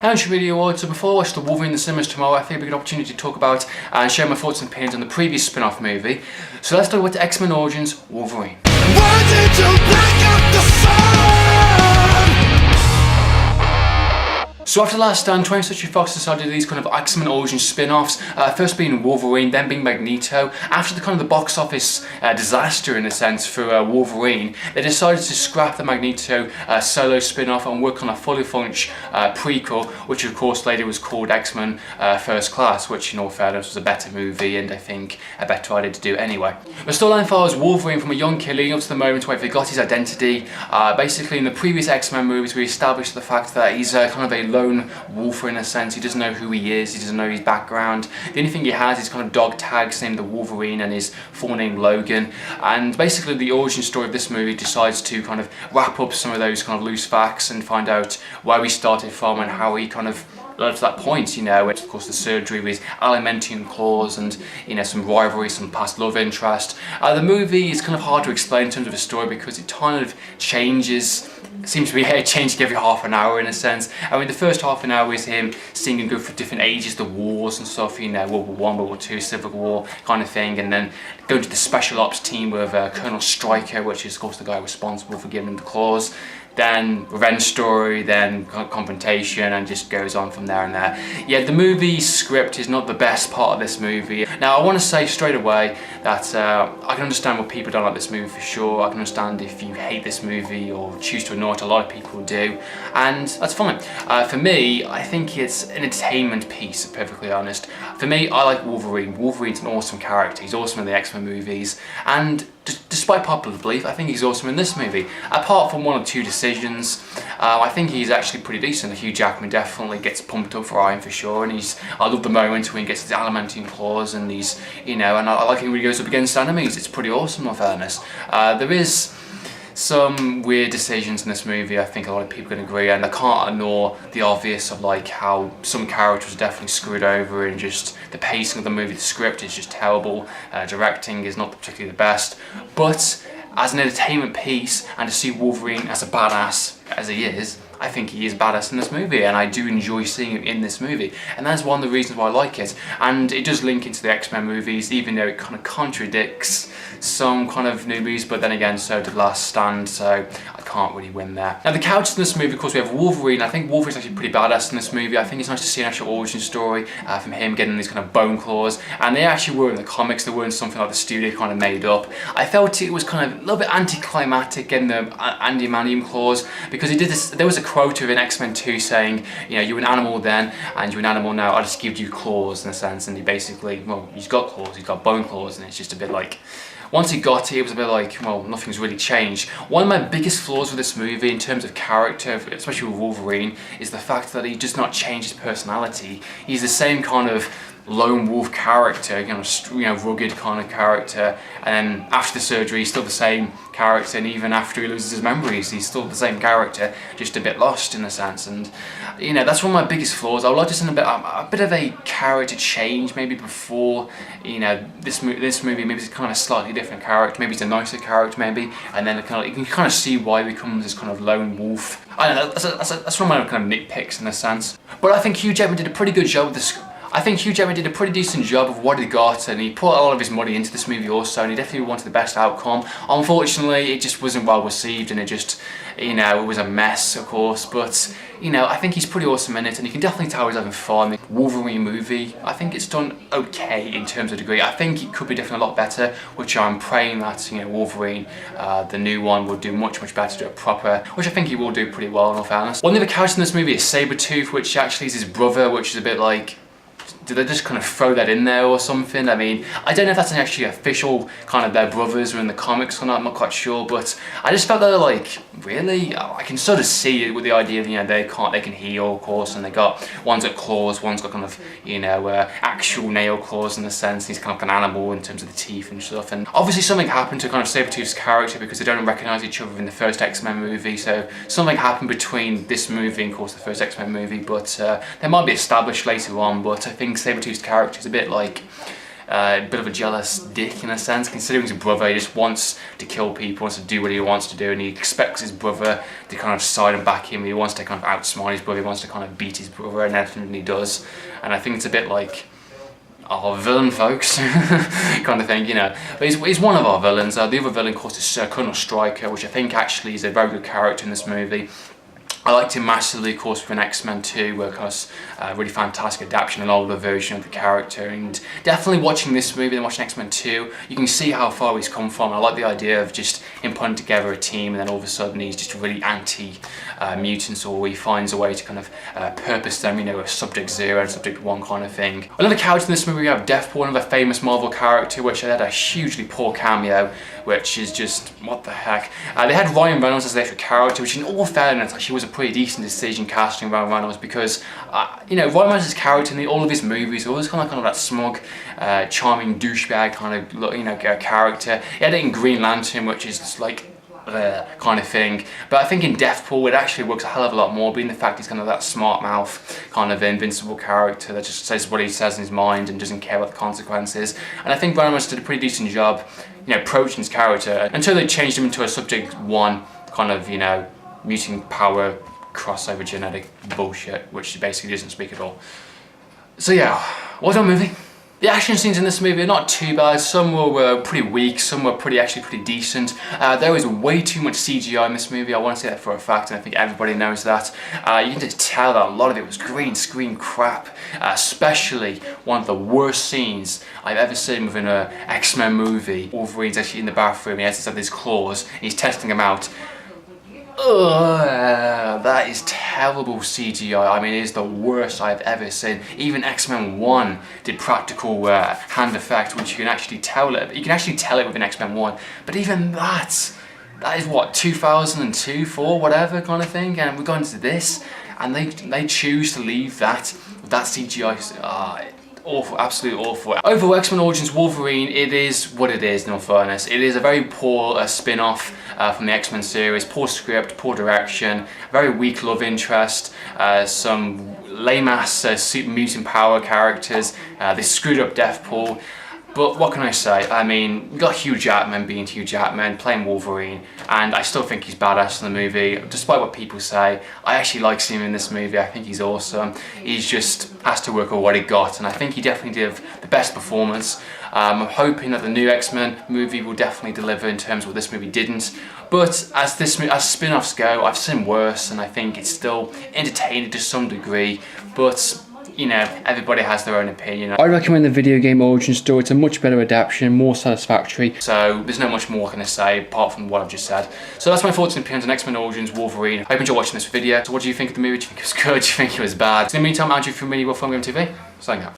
How's your video award? So before I watch the Wolverine in the cinemas tomorrow, I think it'd be a good opportunity to talk about and share my thoughts and opinions on the previous spin-off movie. So let's talk about X-Men Origins Wolverine. Why did you break up the sun? So after the last stand, 20th Century Fox decided to do these kind of X-Men Origins spin-offs, first being Wolverine, then being Magneto. After the box office disaster in a sense for Wolverine, they decided to scrap the Magneto solo spin-off and work on a fully fledged prequel, which of course later was called X-Men First Class, which in all fairness was a better movie and I think a better idea to do anyway. The storyline follows Wolverine from a young kid leading up to the moment where he forgot his identity. Basically in the previous X-Men movies we established the fact that he's kind of a lone wolfer in a sense. He doesn't know who he is, he doesn't know his background. The only thing he has is kind of dog tags named the Wolverine and his full name Logan. And basically the origin story of this movie decides to kind of wrap up some of those kind of loose facts and find out where we started from and how he kind of led to that point, you know. Of course the surgery with alimenting clause and, you know, some rivalry, some past love interest. The movie is kind of hard to explain in terms of the story because it kind of changes. Seems to be changing every half an hour in a sense. I mean, the first half an hour is him seeing him go through different ages, the wars and stuff, you know, World War I, World War II, Civil War kind of thing, and then going to the special ops team with Colonel Stryker, which is of course the guy responsible for giving him the claws. Then revenge story, then confrontation, and just goes on from there and there. Yeah, the movie script is not the best part of this movie. Now, I want to say straight away that I can understand what people don't like this movie for sure. I can understand if you hate this movie or choose to ignore it. A lot of people do, and that's fine. For me, I think it's an entertainment piece, to be perfectly honest. For me, I like Wolverine. Wolverine's an awesome character. He's awesome in the X-Men movies, and despite popular belief, I think he's awesome in this movie. Apart from one or two decisions, I think he's actually pretty decent. Hugh Jackman definitely gets pumped up for Iron for sure, and I love the moment when he gets his adamantium claws and he's, you know, and I like it when he goes up against enemies. It's pretty awesome, in fairness. There is some weird decisions in this movie, I think a lot of people can agree, and I can't ignore the obvious of like how some characters are definitely screwed over and just the pacing of the movie, the script is just terrible, directing is not particularly the best, but as an entertainment piece and to see Wolverine as a badass as he is, I think he is badass in this movie and I do enjoy seeing him in this movie, and that's one of the reasons why I like it. And it does link into the X-Men movies, even though it kind of contradicts some kind of movies, but then again so did Last Stand, so I can't really win there. Now the characters in this movie, of course we have Wolverine. I think Wolverine's actually pretty badass in this movie. I think it's nice to see an actual origin story from him getting these kind of bone claws, and they actually were in the comics, they weren't something like the studio kind of made up. I felt it was kind of a little bit anticlimactic getting the adamantium claws, because he did this, there was a quote of in X-Men 2 saying, you know, you were an animal then and you're an animal now, I just give you claws in a sense, and he basically, well, he's got claws, he's got bone claws, and it's just a bit like, once he got it was a bit like, well, nothing's really changed. One of my biggest flaws with this movie in terms of character, especially with Wolverine, is the fact that he does not change his personality. He's the same kind of lone wolf character, you know, rugged kind of character, and then after the surgery he's still the same character, and even after he loses his memories he's still the same character, just a bit lost in a sense. And you know, that's one of my biggest flaws. I would like to see a bit of a character change maybe before, you know, this movie maybe it's kind of a slightly different character, maybe it's a nicer character maybe, and then you can kind of see why he becomes this kind of lone wolf. I don't know, that's one of my kind of nitpicks in a sense. But I think Hugh Jackman did a pretty good job with this. I think Hugh Jackman did a pretty decent job of what he got, and he put a lot of his money into this movie also, and he definitely wanted the best outcome. Unfortunately, it just wasn't well received, and it just, you know, it was a mess, of course, but, you know, I think he's pretty awesome in it, and you can definitely tell he's having fun. The Wolverine movie, I think it's done okay in terms of degree. I think it could be definitely a lot better, which I'm praying that, you know, Wolverine, the new one, will do much better, do it proper, which I think he will do pretty well in all fairness. One of the characters in this movie is Sabretooth, which actually is his brother, which is a bit like, did they just kind of throw that in there or something? I mean, I don't know if that's actually official kind of their brothers or in the comics or not, I'm not quite sure, but I just felt that like, really? I can sort of see it with the idea that, you know, they can heal, of course, and they got, one's got claws, one's got kind of, you know, actual nail claws in a sense, he's kind of an animal in terms of the teeth and stuff, and obviously something happened to kind of Sabretooth's character because they don't recognise each other in the first X-Men movie, so something happened between this movie and of course the first X-Men movie, but they might be established later on, but I think Sabretooth's character is a bit like, a bit of a jealous dick in a sense, considering he's a brother. He just wants to kill people, wants to do what he wants to do, and he expects his brother to kind of side and back him. He wants to kind of outsmart his brother, he wants to kind of beat his brother and everything he does. And I think it's a bit like, our villain, folks, kind of thing, you know. But he's one of our villains. The other villain, of course, is Colonel Stryker, which I think actually is a very good character in this movie. I liked him massively, of course, from X-Men 2, where, of course, really fantastic adaptation, an older version of the character. And definitely watching this movie and watching X-Men 2, you can see how far he's come from. I like the idea of just him putting together a team, and then all of a sudden he's just really anti-mutants, or he finds a way to kind of purpose them, you know, a Subject Zero and Subject 1 kind of thing. Another character in this movie, we have Deathpool, another famous Marvel character, which had a hugely poor cameo, which is just, what the heck. They had Ryan Reynolds as their character, which in all fairness actually was a pretty decent decision casting Ryan Reynolds, because you know, Ryan Reynolds' character in all of his movies always kind of that smug, charming douchebag kind of, you know, character. He had it in Green Lantern, which is just like kind of thing, but I think in Deathpool it actually works a hell of a lot more, being the fact he's kind of that smart mouth kind of invincible character that just says what he says in his mind and doesn't care about the consequences. And I think Ryan Reynolds did a pretty decent job, you know, approaching his character, until they changed him into a Subject 1 kind of, you know, mutant power crossover genetic bullshit, which basically doesn't speak at all. So yeah, well done movie. The action scenes in this movie are not too bad. Some were pretty weak, some were actually pretty decent. There was way too much CGI in this movie, I want to say that for a fact, and I think everybody knows that. You can just tell that a lot of it was green screen crap, especially one of the worst scenes I've ever seen within an X-Men movie. Wolverine's actually in the bathroom, he has his claws, and he's testing them out. Ugh, that is terrible CGI. I mean, it is the worst I've ever seen. Even X-Men 1 did practical hand effect, which you can actually tell it. You can actually tell it within X-Men 1, but even that is what, 2002, 4, whatever kind of thing. And we're going to this, and they choose to leave that CGI. Awful, absolutely awful. Overall, X-Men Origins Wolverine, it is what it is, in all fairness. It is a very poor spin-off from the X-Men series. Poor script, poor direction, very weak love interest, some lame-ass mutant power characters. They screwed up Deathpool. But what can I say? I mean, we got Hugh Jackman being Hugh Jackman, playing Wolverine, and I still think he's badass in the movie, despite what people say. I actually like seeing him in this movie. I think he's awesome. He's just has to work on what he got, and I think he definitely did the best performance. I'm hoping that the new X-Men movie will definitely deliver in terms of what this movie didn't. But as spin-offs go, I've seen worse, and I think it's still entertaining to some degree, but you know, everybody has their own opinion. I recommend the video game Origin story. It's a much better adaptation, more satisfactory. So there's not much more I can say apart from what I've just said. So that's my thoughts and opinions on X-Men Origins Wolverine. I hope you enjoyed watching this video. So what do you think of the movie? Do you think it was good? Do you think it was bad? So in the meantime, Andrew from Mini Wolf on TV. Signing out.